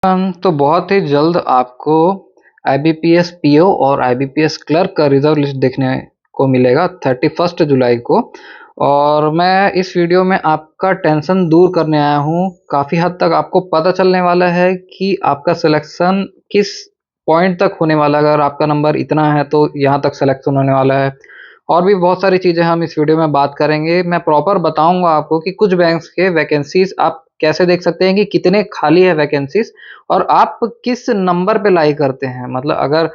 तो बहुत ही जल्द आपको आईबीपीएस पीओ और आईबीपीएस क्लर्क का रिजर्व लिस्ट देखने को मिलेगा 31 जुलाई को। और मैं इस वीडियो में आपका टेंशन दूर करने आया हूँ। काफ़ी हद तक आपको पता चलने वाला है कि आपका सिलेक्शन किस पॉइंट तक होने वाला है। अगर आपका नंबर इतना है तो यहाँ तक सिलेक्शन होने वाला है। और भी बहुत सारी चीज़ें हम इस वीडियो में बात करेंगे। मैं प्रॉपर बताऊंगा आपको कि कुछ बैंक्स के वैकेंसीज आप कैसे देख सकते हैं कि कितने खाली है वैकेंसीज, और आप किस नंबर पे लाई करते हैं। मतलब अगर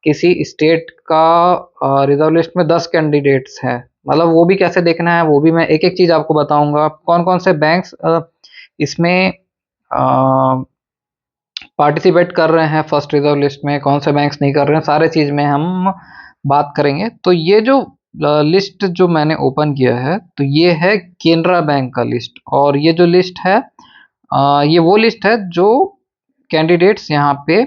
किसी स्टेट का रिजर्व लिस्ट में 10 कैंडिडेट्स हैं, मतलब वो भी कैसे देखना है, वो भी मैं एक एक चीज़ आपको बताऊंगा। कौन कौन से बैंक्स इसमें पार्टिसिपेट कर रहे हैं फर्स्ट रिजर्व लिस्ट में, कौन से बैंक्स नहीं कर रहे हैं, सारे चीज़ में हम बात करेंगे। तो ये जो लिस्ट जो मैंने ओपन किया है, तो ये है केनरा बैंक का लिस्ट। और ये जो लिस्ट है, ये वो लिस्ट है जो कैंडिडेट्स यहाँ पे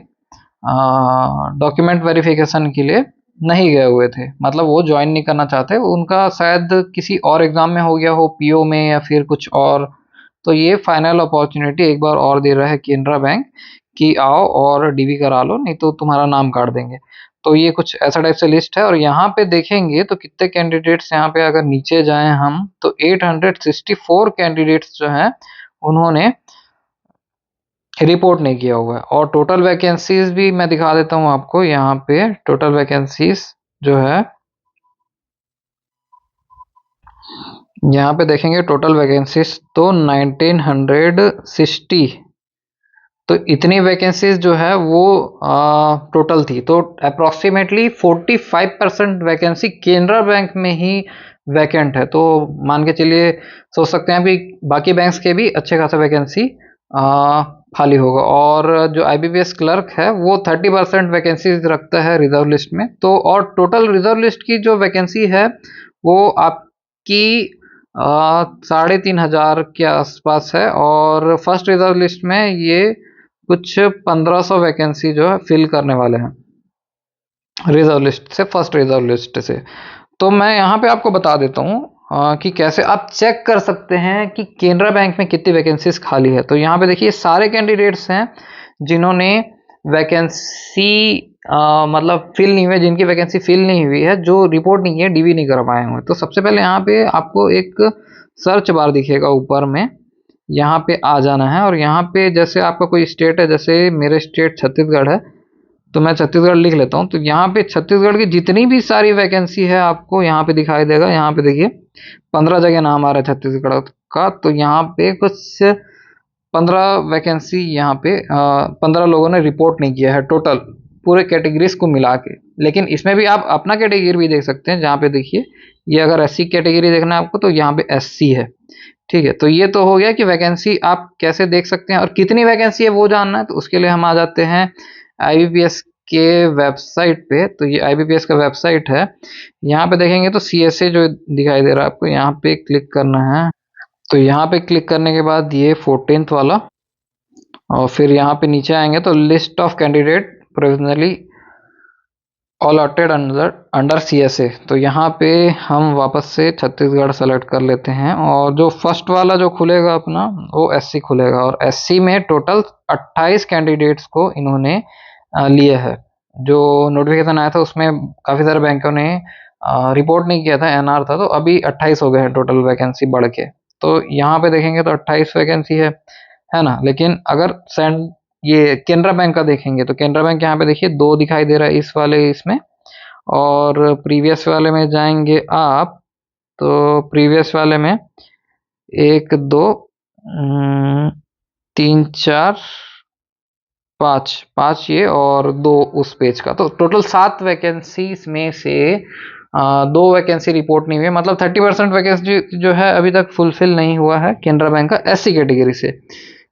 डॉक्यूमेंट वेरिफिकेशन के लिए नहीं गए हुए थे, मतलब वो ज्वाइन नहीं करना चाहते, उनका शायद किसी और एग्जाम में हो गया हो, पीओ में या फिर कुछ और। तो ये फाइनल अपॉर्चुनिटी एक बार और दे रहा है केनरा बैंक कि आओ और डीवी करा लो, नहीं तो तुम्हारा नाम काट देंगे। तो ये कुछ ऐसा टाइप से लिस्ट है। और यहाँ पे देखेंगे तो कितने कैंडिडेट्स, यहाँ पे अगर नीचे जाएं हम तो 864 कैंडिडेट्स जो हैं उन्होंने रिपोर्ट नहीं किया हुआ है। और टोटल वैकेंसीज भी मैं दिखा देता हूँ आपको। यहाँ पे टोटल वैकेंसीज जो है, यहाँ पे देखेंगे टोटल वैकेंसीज तो 1960, तो इतनी वैकेंसीज जो है वो टोटल थी। तो अप्रॉक्सीमेटली 45% वैकेंसी केनरा बैंक में ही वैकेंट है। तो मान के चलिए, सोच सकते हैं कि बाकी बैंक्स के भी अच्छे खासा वैकेंसी खाली होगा। और जो आईबीपीएस क्लर्क है वो 30% वैकेंसी रखता है रिजर्व लिस्ट में। तो और टोटल रिजर्व लिस्ट की जो वैकेंसी है वो आपकी 3,500 के आसपास है। और फर्स्ट रिजर्व लिस्ट में ये कुछ 1500 वैकेंसी जो है फिल करने वाले हैं रिजर्व लिस्ट से, फर्स्ट रिजर्व लिस्ट से। तो मैं यहाँ पे आपको बता देता हूँ कि कैसे आप चेक कर सकते हैं कि केनरा बैंक में कितनी वैकेंसीज खाली है। तो यहाँ पे देखिए सारे कैंडिडेट्स हैं जिन्होंने वैकेंसी मतलब फिल नहीं हुई, जिनकी वैकेंसी फिल नहीं हुई है, जो रिपोर्ट नहीं है, डीवी नहीं कर पाए हुए। तो सबसे पहले यहाँ पे आपको एक सर्च बार दिखेगा ऊपर में, यहाँ पे आ जाना है। और यहाँ पे जैसे आपका कोई स्टेट है, जैसे मेरे स्टेट छत्तीसगढ़ है, तो मैं छत्तीसगढ़ लिख लेता हूँ। तो यहाँ पे छत्तीसगढ़ की जितनी भी सारी वैकेंसी है आपको यहाँ पे दिखाई देगा। यहाँ पे देखिए 15 जगह नाम आ रहा है छत्तीसगढ़ का। तो यहाँ पे कुछ 15 वैकेंसी, यहाँ पे 15 लोगों ने रिपोर्ट नहीं किया है टोटल पूरे कैटेगरीज को मिला के। लेकिन इसमें भी आप अपना कैटेगरी भी देख सकते हैं। जहाँ पे देखिए, ये अगर एससी कैटेगरी देखना है आपको तो यहाँ पे एससी है। ठीक है, तो ये तो हो गया कि वैकेंसी आप कैसे देख सकते हैं और कितनी वैकेंसी है वो जानना है। तो उसके लिए हम आ जाते हैं आईबीपीएस के वेबसाइट पे। तो ये आईबीपीएस का वेबसाइट है। यहाँ पे देखेंगे तो सीएसए जो दिखाई दे रहा है आपको, यहाँ पे क्लिक करना है। तो यहाँ पे क्लिक करने के बाद ये 14th वाला, और फिर यहाँ पे नीचे आएंगे तो list of candidate provisionally allotted under CSA. तो यहाँ पे हम वापस से छत्तीसगढ़ सेलेक्ट कर लेते हैं। और जो फर्स्ट वाला जो खुलेगा अपना, वो एससी खुलेगा। और एससी में टोटल 28 कैंडिडेट्स को इन्होंने लिए है। जो नोटिफिकेशन आया था उसमें काफ़ी सारे बैंकों ने रिपोर्ट नहीं किया था, एनआर था। तो अभी 28 हो गए हैं टोटल वैकेंसी बढ़ के। तो यहाँ पे देखेंगे तो 28 वैकेंसी है ना। लेकिन अगर सेंड ये केनरा बैंक का देखेंगे तो केनरा बैंक यहाँ पे देखिए 2 दिखाई दे रहा है इस वाले इसमें। और प्रीवियस वाले में जाएंगे आप तो प्रीवियस वाले में 1 2 3 4 5 ये, और 2 उस पेज का। तो टोटल 7 वैकेंसीज में से 2 वैकेंसी रिपोर्ट नहीं हुई, मतलब 30% वैकेंसी जो है अभी तक फुलफिल नहीं हुआ है केनरा बैंक का एससी कैटेगरी से।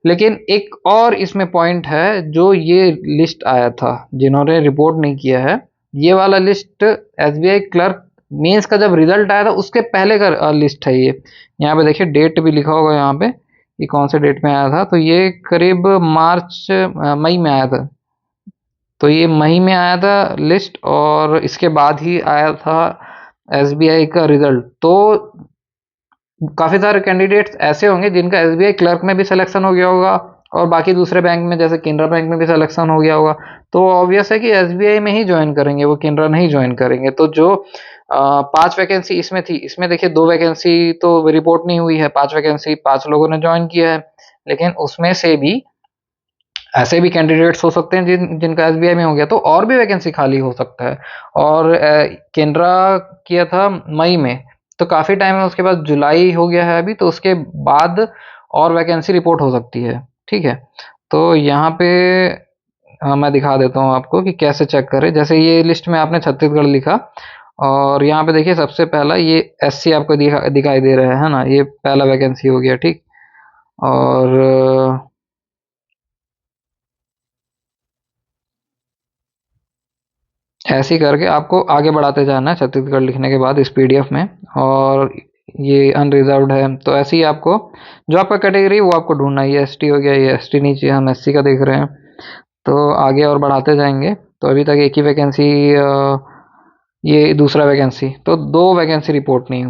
लेकिन एक और इसमें पॉइंट है, जो ये लिस्ट आया था जिन्होंने रिपोर्ट नहीं किया है, ये वाला लिस्ट एसबीआई क्लर्क मेंस का जब रिजल्ट आया था उसके पहले का लिस्ट है ये। यहाँ पे देखिए डेट भी लिखा होगा यहाँ पे, ये कौन से डेट में आया था। तो ये करीब मई में आया था। तो ये मई में आया था लिस्ट, और इसके बाद ही आया था एसबीआई का रिजल्ट। तो काफ़ी सारे कैंडिडेट्स ऐसे होंगे जिनका एसबीआई क्लर्क में भी सिलेक्शन हो गया होगा, और बाकी दूसरे बैंक में जैसे केनरा बैंक में भी सिलेक्शन हो गया होगा, तो ऑब्वियस है कि एसबीआई में ही ज्वाइन करेंगे, वो केनरा नहीं ज्वाइन करेंगे। तो जो 5 वैकेंसी इसमें थी, इसमें देखिए 2 वैकेंसी तो रिपोर्ट नहीं हुई है, 5 वैकेंसी 5 लोगों ने ज्वाइन किया है। लेकिन उसमें से भी ऐसे भी कैंडिडेट्स हो सकते हैं जिनका एसबीआई में हो गया, तो और भी वैकेंसी खाली हो सकता है। और केनरा किया था मई में, तो काफ़ी टाइम है, उसके बाद जुलाई हो गया है अभी, तो उसके बाद और वैकेंसी रिपोर्ट हो सकती है। ठीक है, तो यहाँ पे मैं दिखा देता हूँ आपको कि कैसे चेक करें। जैसे ये लिस्ट में आपने छत्तीसगढ़ लिखा, और यहाँ पे देखिए सबसे पहला ये एससी आपको दिखाई दे रहा है ना, ये पहला वैकेंसी हो गया। ठीक, और ऐसे ही करके आपको आगे बढ़ाते जाना है छत्तीसगढ़ लिखने के बाद इस पीडीएफ में। और ये अनरिजर्व्ड है, तो ऐसे ही आपको जो आपका कैटेगरी वो आपको ढूंढना है। ये एसटी हो गया, ये एसटी नहीं चाहिए, हम एससी का देख रहे हैं। तो आगे और बढ़ाते जाएंगे, तो अभी तक एक ही वैकेंसी, ये दूसरा वैकेंसी, तो 2 वैकेंसी रिपोर्ट नहीं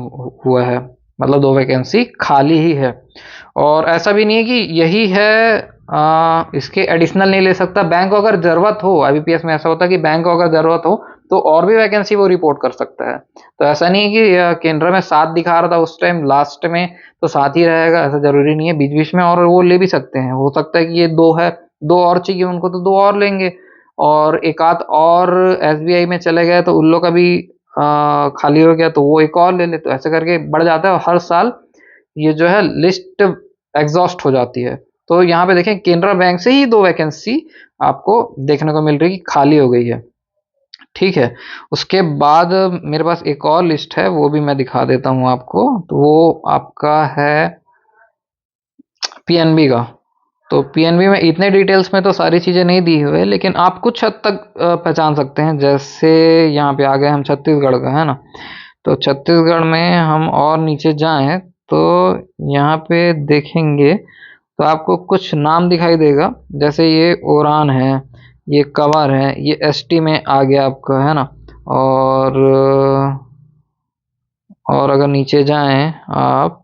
हुआ है, मतलब 2 वैकेंसी खाली ही है। और ऐसा भी नहीं है कि यही है, इसके एडिशनल नहीं ले सकता। बैंक को अगर ज़रूरत हो, आईबीपीएस में ऐसा होता है कि बैंक को अगर ज़रूरत हो तो और भी वैकेंसी वो रिपोर्ट कर सकता है। तो ऐसा नहीं है कि केंद्र में 7 दिखा रहा था उस टाइम लास्ट में तो 7 ही रहेगा, ऐसा ज़रूरी नहीं है। बीच-बीच में और वो ले भी सकते हैं, हो सकता है कि ये 2 है, 2 और चाहिए उनको तो 2 और लेंगे। और एक आध और एसबीआई में चले गए तो उन लोग का भी खाली हो गया तो वो एक और ले ले, तो ऐसे करके बढ़ जाता है और हर साल ये जो है लिस्ट एग्जॉस्ट हो जाती है। तो यहाँ पे देखें केनरा बैंक से ही 2 वैकेंसी आपको देखने को मिल रही है कि खाली हो गई है। ठीक है, उसके बाद मेरे पास एक और लिस्ट है, वो भी मैं दिखा देता हूँ आपको। तो वो आपका है पीएनबी का। तो पीएनबी में इतने डिटेल्स में तो सारी चीज़ें नहीं दी हुई है, लेकिन आप कुछ हद तक पहचान सकते हैं। जैसे यहाँ पे आ गए हम छत्तीसगढ़ का, है ना, तो छत्तीसगढ़ में हम और नीचे जाएं तो यहाँ पे देखेंगे तो आपको कुछ नाम दिखाई देगा। जैसे ये उड़ान है, ये कवर है, ये एसटी में आ गया आपका, है ना। और अगर नीचे जाएं आप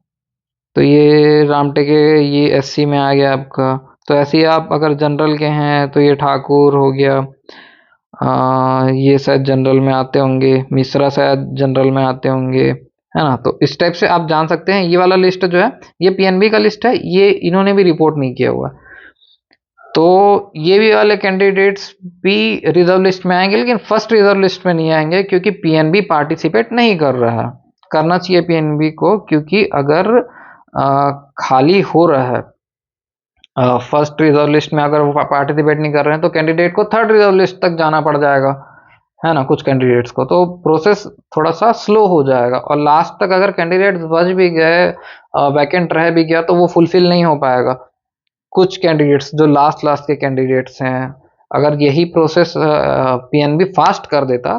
तो ये रामटेके, ये एससी में आ गया आपका। तो ऐसे ही आप अगर जनरल के हैं तो ये ठाकुर हो गया, ये शायद जनरल में आते होंगे, मिश्रा शायद जनरल में आते होंगे, है ना। तो इस टाइप से आप जान सकते हैं। ये वाला लिस्ट जो है ये पीएनबी का लिस्ट है, ये इन्होंने भी रिपोर्ट नहीं किया हुआ। तो ये भी वाले कैंडिडेट्स भी रिजर्व लिस्ट में आएंगे, लेकिन फर्स्ट रिजर्व लिस्ट में नहीं आएंगे क्योंकि पीएनबी पार्टिसिपेट नहीं कर रहा है। करना चाहिए पीएनबी को, क्योंकि अगर खाली हो रहा है फर्स्ट रिजर्व लिस्ट में, अगर वो पार्टिसिपेट नहीं कर रहे हैं तो कैंडिडेट को थर्ड रिजर्व लिस्ट तक जाना पड़ जाएगा, है ना, कुछ कैंडिडेट्स को। तो प्रोसेस थोड़ा सा स्लो हो जाएगा और लास्ट तक अगर कैंडिडेट्स बच भी गए, वैकेंट रह भी गया, तो वो फुलफिल नहीं हो पाएगा। कुछ कैंडिडेट्स जो लास्ट लास्ट के कैंडिडेट्स हैं, अगर यही प्रोसेस पीएनबी फास्ट कर देता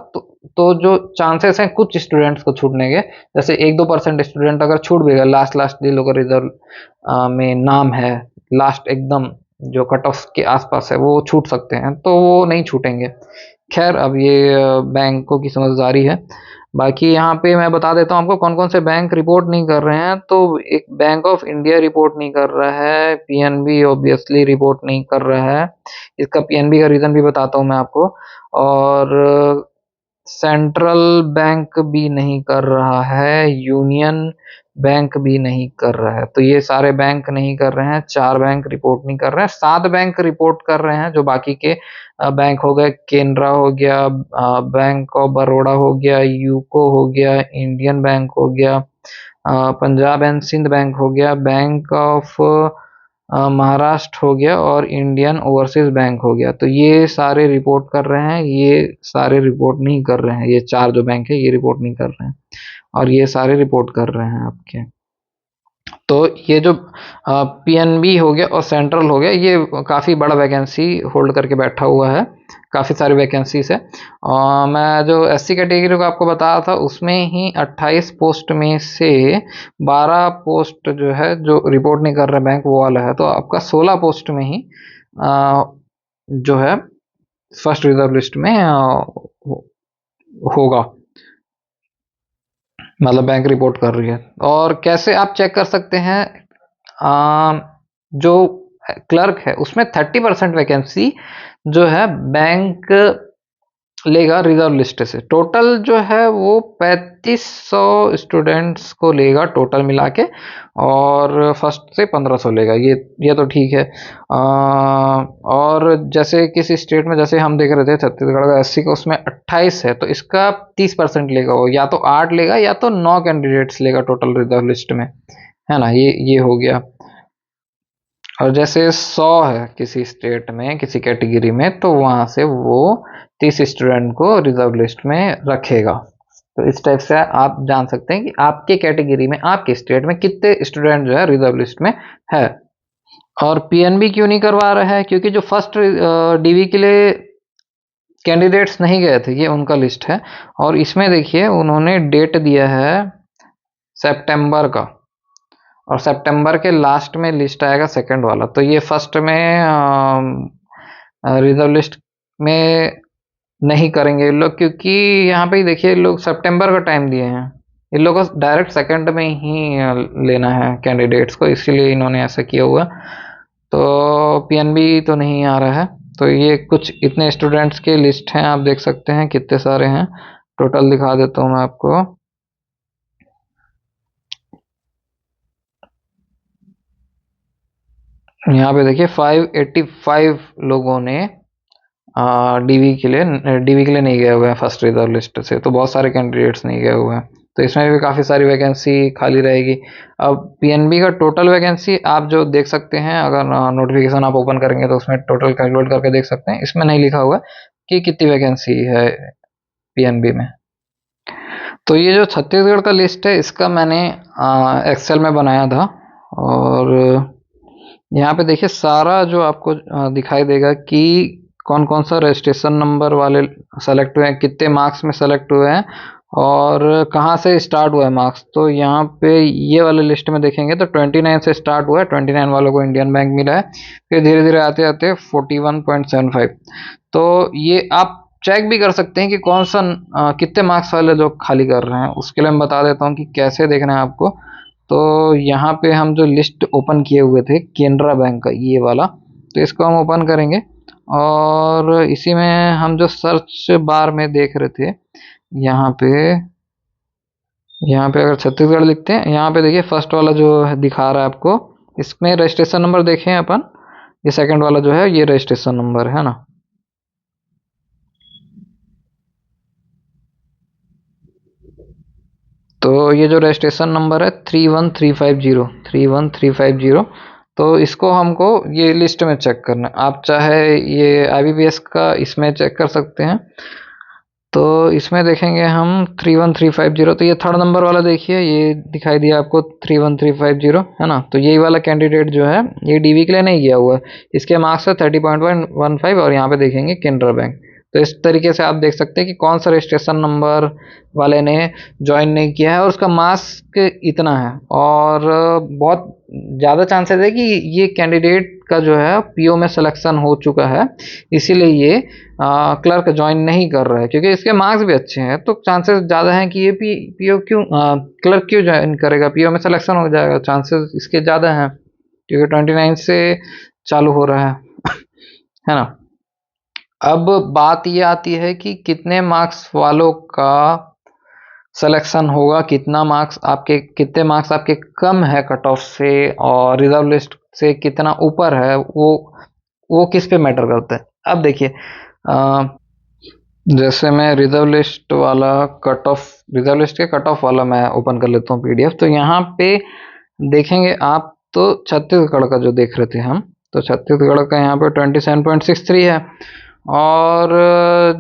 तो जो चांसेस हैं कुछ स्टूडेंट्स को छूटने के, जैसे 1-2% स्टूडेंट अगर छूट भी गए, लास्ट लास्ट जिन लोगों का रिजल्ट में नाम है, लास्ट एकदम जो कट ऑफ के आसपास है, वो छूट सकते हैं, तो वो नहीं छूटेंगे। खैर, अब ये बैंकों की समझदारी है। बाकी यहाँ पे मैं बता देता हूँ आपको कौन कौन से बैंक रिपोर्ट नहीं कर रहे हैं। तो एक बैंक ऑफ इंडिया रिपोर्ट नहीं कर रहा है, पीएनबी ऑब्वियसली रिपोर्ट नहीं कर रहा है। इसका पीएनबी का रीज़न भी बताता हूँ मैं आपको। और सेंट्रल बैंक भी नहीं कर रहा है, यूनियन बैंक भी नहीं कर रहा है। तो ये सारे बैंक नहीं कर रहे हैं, 4 बैंक रिपोर्ट नहीं कर रहे हैं। 7 बैंक रिपोर्ट कर रहे हैं जो बाकी के बैंक हो गए, केनरा हो गया, बैंक ऑफ बड़ौदा हो गया, यूको हो गया, इंडियन बैंक हो गया, पंजाब एंड सिंध बैंक हो गया, बैंक ऑफ महाराष्ट्र हो गया और इंडियन ओवरसीज बैंक हो गया। तो ये सारे रिपोर्ट कर रहे हैं, ये सारे रिपोर्ट नहीं कर रहे हैं। ये 4 जो बैंक है ये रिपोर्ट नहीं कर रहे हैं, और ये सारे रिपोर्ट कर रहे हैं आपके। तो ये जो पीएनबी हो गया और सेंट्रल हो गया, ये काफ़ी बड़ा वैकेंसी होल्ड करके बैठा हुआ है, काफ़ी सारी वैकेंसीज है। मैं जो एससी कैटेगरी को आपको बताया था उसमें ही 28 पोस्ट में से 12 पोस्ट जो है जो रिपोर्ट नहीं कर रहे बैंक, वो वाला है। तो आपका 16 पोस्ट में ही जो है फर्स्ट रिजर्व लिस्ट में होगा, मतलब बैंक रिपोर्ट कर रही है। और कैसे आप चेक कर सकते हैं, जो क्लर्क है उसमें 30% वैकेंसी जो है बैंक लेगा रिजर्व लिस्ट से। टोटल जो है वो 3500 स्टूडेंट्स को लेगा टोटल मिला के, और फर्स्ट से 1500 लेगा। ये तो ठीक है। और जैसे किसी स्टेट में जैसे हम देख रहे थे छत्तीसगढ़ का एससी का, उसमें 28 है, तो इसका 30% लेगा वो, या तो 8 लेगा या तो 9 कैंडिडेट्स लेगा टोटल रिजर्व लिस्ट में, है ना। ये हो गया। और जैसे 100 है किसी स्टेट में किसी कैटेगरी में, तो वहां से वो 30 स्टूडेंट को रिजर्व लिस्ट में रखेगा। तो इस टाइप से आप जान सकते हैं कि आपके कैटेगरी में आपके स्टेट में कितने स्टूडेंट जो है रिजर्व लिस्ट में है। और पीएनबी क्यों नहीं करवा रहा है, क्योंकि जो फर्स्ट डीवी के लिए कैंडिडेट्स नहीं गए थे, ये उनका लिस्ट है। और इसमें देखिए उन्होंने डेट दिया है सितंबर का, और सितंबर के लास्ट में लिस्ट आएगा सेकंड वाला। तो ये फर्स्ट में रिजर्व लिस्ट में नहीं करेंगे ये लोग, क्योंकि यहाँ पे देखिए लोग सितंबर का टाइम दिए हैं, इन लोगों को डायरेक्ट सेकंड में ही लेना है कैंडिडेट्स को, इसीलिए इन्होंने ऐसा किया हुआ। तो पीएनबी तो नहीं आ रहा है। तो ये कुछ इतने स्टूडेंट्स के लिस्ट हैं, आप देख सकते हैं कितने सारे हैं। टोटल दिखा देता हूँ मैं आपको। यहाँ पे देखिए 585 लोगों ने डीवी के लिए नहीं गए हुए हैं फर्स्ट रिजर्व लिस्ट से, तो बहुत सारे कैंडिडेट्स नहीं गए हुए हैं। तो इसमें भी काफ़ी सारी वैकेंसी खाली रहेगी। अब पीएनबी का टोटल वैकेंसी आप जो देख सकते हैं, अगर नोटिफिकेशन आप ओपन करेंगे तो उसमें टोटल कैलकुलेट करके देख सकते हैं। इसमें नहीं लिखा हुआ कि कितनी वैकेंसी है पीएनबी में। तो ये जो छत्तीसगढ़ का लिस्ट है, इसका मैंने एक्सेल में बनाया था, और यहाँ पे देखिए सारा जो आपको दिखाई देगा कि कौन कौन सा रजिस्ट्रेशन नंबर वाले सेलेक्ट हुए हैं, कितने मार्क्स में सेलेक्ट हुए हैं, और कहाँ से स्टार्ट हुआ है मार्क्स। तो यहाँ पे ये वाले लिस्ट में देखेंगे तो 29 से स्टार्ट हुआ है, 29 वालों को इंडियन बैंक मिला है, फिर धीरे धीरे आते आते 41.75। तो ये आप चेक भी कर सकते हैं कि कौन सा कितने मार्क्स वाले जो खाली कर रहे हैं। उसके लिए मैं बता देता हूँ कि कैसे देखना है आपको। तो यहाँ पे हम जो लिस्ट ओपन किए हुए थे केनरा बैंक का, ये वाला, तो इसको हम ओपन करेंगे, और इसी में हम जो सर्च बार में देख रहे थे, यहाँ पे अगर छत्तीसगढ़ लिखते हैं, यहाँ पे देखिए फर्स्ट वाला जो दिखा रहा है आपको, इसमें रजिस्ट्रेशन नंबर देखें अपन, ये सेकंड वाला जो है ये रजिस्ट्रेशन नंबर है ना। तो ये जो रजिस्ट्रेशन नंबर है 31350, तो इसको हमको ये लिस्ट में चेक करना है। आप चाहे ये आईबीपीएस का इसमें चेक कर सकते हैं। तो इसमें देखेंगे हम 31350, तो ये थर्ड नंबर वाला देखिए, ये दिखाई दिया आपको 31350, है ना। तो यही वाला कैंडिडेट जो है ये डीवी के लिए नहीं गया हुआ है, इसके मार्क्स है 30.15, और यहाँ पे देखेंगे केनरा बैंक। तो इस तरीके से आप देख सकते हैं कि कौन सा रजिस्ट्रेशन नंबर वाले ने ज्वाइन नहीं किया है, और उसका मार्क्स इतना है। और बहुत ज़्यादा चांसेस है कि ये कैंडिडेट का जो है पीओ में सिलेक्शन हो चुका है, इसीलिए ये क्लर्क ज्वाइन नहीं कर रहा है, क्योंकि इसके मार्क्स भी अच्छे हैं। तो चांसेस ज़्यादा हैं कि ये पीओ क्यों क्लर्क क्यों ज्वाइन करेगा, पीओ में सिलेक्शन हो जाएगा, चांसेस इसके ज़्यादा हैं, क्योंकि 29 से चालू हो रहा है ना। अब बात ये आती है कि कितने मार्क्स वालों का सिलेक्शन होगा, कितने मार्क्स आपके कम है कट ऑफ से, और रिजर्व लिस्ट से कितना ऊपर है, वो किस पे मैटर करता है। अब देखिए जैसे मैं रिजर्व लिस्ट के कट ऑफ वाला मैं ओपन कर लेता हूँ पीडीएफ। तो यहाँ पे देखेंगे आप, तो छत्तीसगढ़ का जो देख रहे थे हम, तो छत्तीसगढ़ का यहाँ पे 27.63 है, और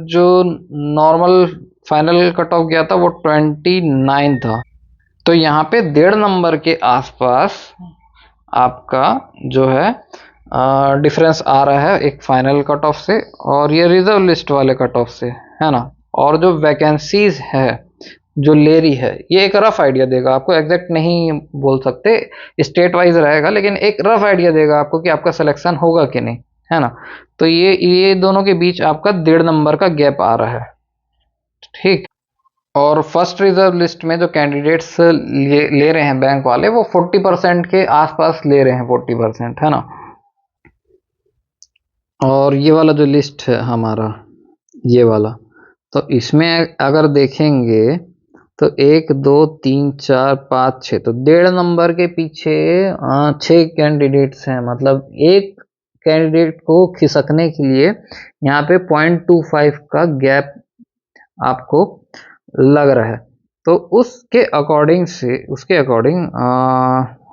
जो नॉर्मल फाइनल कट ऑफ गया था वो 29 था। तो यहाँ पे 1.5 नंबर के आसपास आपका जो है डिफरेंस आ रहा है एक फाइनल कट ऑफ से, और ये रिजर्व लिस्ट वाले कट ऑफ से, है ना। और जो वैकेंसीज है जो ले रही है, ये एक रफ आइडिया देगा आपको, एग्जैक्ट नहीं बोल सकते, स्टेट वाइज रहेगा, लेकिन एक रफ आइडिया देगा आपको कि आपका सिलेक्शन होगा कि नहीं, है ना। तो ये दोनों के बीच आपका 1.5 नंबर का गैप आ रहा है, ठीक। और फर्स्ट रिजर्व लिस्ट में जो कैंडिडेट्स ले रहे हैं बैंक वाले, वो 40% के आसपास ले रहे हैं, 40%, है ना। और ये वाला जो लिस्ट है हमारा, ये वाला, तो इसमें अगर देखेंगे तो 1 2 3 4 5 6, तो 1.5 नंबर के पीछे 6 कैंडिडेट्स हैं। मतलब एक कैंडिडेट को खिसकने के लिए यहाँ पे 0.25 का गैप आपको लग रहा है। तो उसके अकॉर्डिंग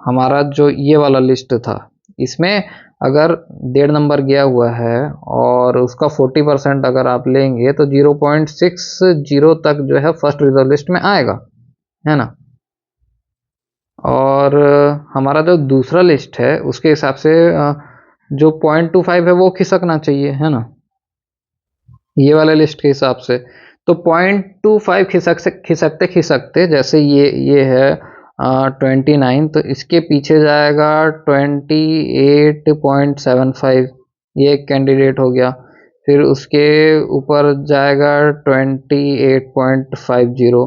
हमारा जो ये वाला लिस्ट था, इसमें अगर 1.5 नंबर गया हुआ है और उसका 40% अगर आप लेंगे तो 0.60 तक जो है फर्स्ट रिजर्व लिस्ट में आएगा, है ना। और हमारा जो दूसरा लिस्ट है उसके हिसाब से जो 0.25 है वो खिसकना चाहिए, है ना, ये वाले लिस्ट के हिसाब से। तो 0.25 खिसकते खिसकते जैसे ये है 29, तो इसके पीछे जाएगा 28.75, ये एक कैंडिडेट हो गया। फिर उसके ऊपर जाएगा 28.50,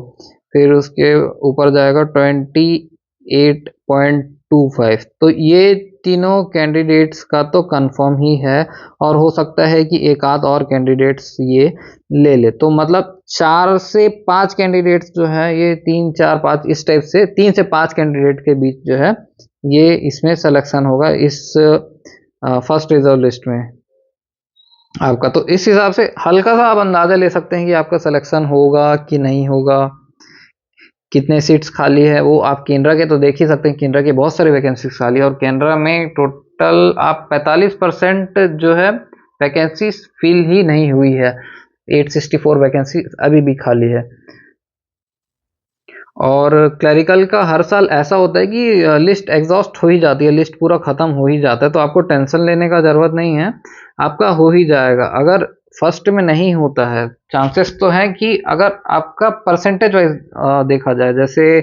फिर उसके ऊपर जाएगा 28.25। तो ये तीनों कैंडिडेट्स का तो कंफर्म ही है, और हो सकता है कि एक आध और कैंडिडेट्स ये ले ले। तो मतलब 4 से 5 कैंडिडेट्स जो है, ये 3 4 5 इस टाइप से 3 से 5 कैंडिडेट के बीच जो है ये इसमें सिलेक्शन होगा इस फर्स्ट रिजर्व लिस्ट में आपका। तो इस हिसाब से हल्का सा आप अंदाजा ले सकते हैं कि आपका सिलेक्शन होगा कि नहीं होगा, कितने सीट्स खाली है। वो आप केनरा के तो देख ही सकते हैं, केनरा की बहुत सारी वैकेंसीज खाली है, और केनरा में टोटल आप 45% जो है वैकेंसी फिल ही नहीं हुई है। 864 वैकेंसी अभी भी खाली है। और क्लरिकल का हर साल ऐसा होता है कि लिस्ट एग्जॉस्ट हो ही जाती है, लिस्ट पूरा ख़त्म हो ही जाता है, तो आपको टेंशन लेने का ज़रूरत नहीं है, आपका हो ही जाएगा। अगर फर्स्ट में नहीं होता है, चांसेस तो हैं कि अगर आपका परसेंटेज वाइज देखा जाए, जैसे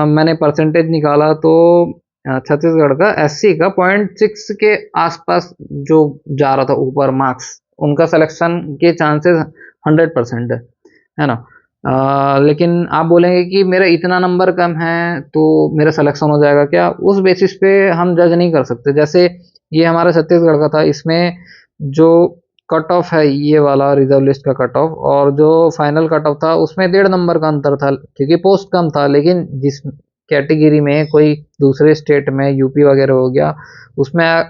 मैंने परसेंटेज निकाला तो छत्तीसगढ़ का एससी का 0.6 के आसपास जो जा रहा था ऊपर मार्क्स, उनका सिलेक्शन के चांसेस 100% है ना। लेकिन आप बोलेंगे कि मेरा इतना नंबर कम है तो मेरा सिलेक्शन हो जाएगा क्या, उस बेसिस पे हम जज नहीं कर सकते। जैसे ये हमारा छत्तीसगढ़ का था, इसमें जो कट ऑफ है ये वाला रिजर्व लिस्ट का कट ऑफ, और जो फाइनल कट ऑफ था उसमें 1.5 नंबर का अंतर था, क्योंकि पोस्ट कम था। लेकिन जिस कैटेगरी में कोई दूसरे स्टेट में यूपी वगैरह हो गया, उसमें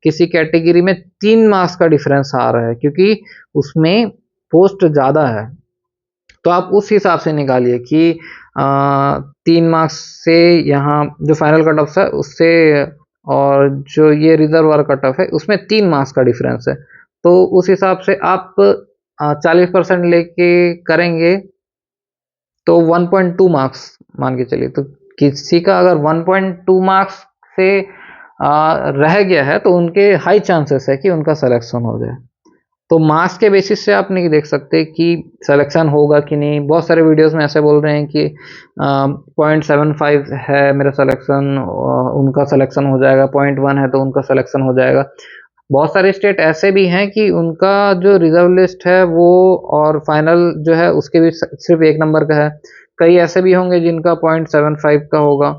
किसी कैटेगरी में 3 मार्क्स का डिफरेंस आ रहा है, क्योंकि उसमें पोस्ट ज़्यादा है। तो आप उस हिसाब से निकालिए कि 3 मार्क्स से यहाँ जो फाइनल कट ऑफ है उससे, और जो ये रिजर्व वाला कट ऑफ है उसमें 3 मार्क्स का डिफरेंस है। तो उस हिसाब से आप 40% लेके करेंगे तो 1.2 मार्क्स मान के चलिए। तो किसी का अगर 1.2 मार्क्स से रह गया है तो उनके हाई चांसेस है कि उनका सिलेक्शन हो जाए। तो मार्क्स के बेसिस से आप नहीं देख सकते कि सिलेक्शन होगा कि नहीं। बहुत सारे वीडियोस में ऐसे बोल रहे हैं कि 0.75 है मेरा सिलेक्शन, उनका सिलेक्शन हो जाएगा, 0.1 है तो उनका सिलेक्शन हो जाएगा। बहुत सारे स्टेट ऐसे भी हैं कि उनका जो रिजर्व लिस्ट है वो और फाइनल जो है उसके बीच सिर्फ 1 नंबर का है। कई ऐसे भी होंगे जिनका 0.75 का होगा,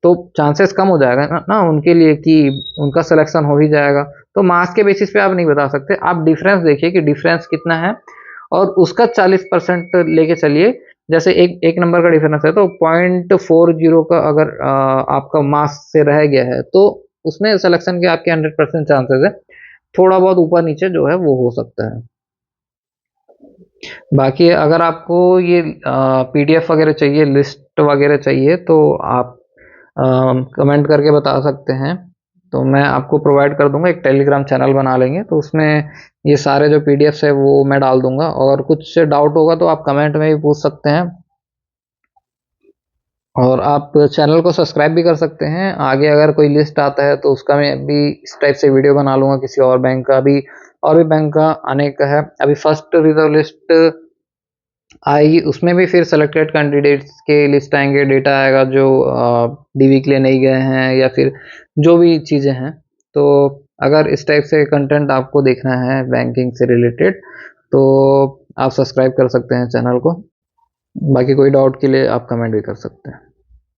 तो चांसेस कम हो जाएगा ना उनके लिए कि उनका सिलेक्शन हो ही जाएगा। तो मार्क्स के बेसिस पे आप नहीं बता सकते, आप डिफरेंस देखिए कि डिफरेंस कितना है, और उसका 40% लेके चलिए। जैसे एक नंबर का डिफरेंस है तो 0.40 का अगर आपका मार्क्स से रह गया है तो उसमें सिलेक्शन के आपके 100% चांसेस है। थोड़ा बहुत ऊपर नीचे जो है वो हो सकता है। बाकी अगर आपको ये पीडीएफ वगैरह चाहिए, लिस्ट वगैरह चाहिए, तो आप कमेंट करके बता सकते हैं, तो मैं आपको प्रोवाइड कर दूंगा। एक टेलीग्राम चैनल बना लेंगे तो उसमें ये सारे जो पीडीएफ्स है वो मैं डाल दूंगा, और कुछ डाउट होगा तो आप कमेंट में भी पूछ सकते हैं। और आप चैनल को सब्सक्राइब भी कर सकते हैं। आगे अगर कोई लिस्ट आता है तो उसका मैं भी इस टाइप से वीडियो बना लूँगा, किसी और बैंक का भी, और भी बैंक का आने का है। अभी फर्स्ट रिजर्व लिस्ट आएगी, उसमें भी फिर सेलेक्टेड कैंडिडेट्स के लिस्ट आएंगे, डेटा आएगा जो डीवी के लिए नहीं गए हैं, या फिर जो भी चीज़ें हैं। तो अगर इस टाइप से कंटेंट आपको देखना है बैंकिंग से रिलेटेड, तो आप सब्सक्राइब कर सकते हैं चैनल को। बाकी कोई डाउट के लिए आप कमेंट भी कर सकते हैं।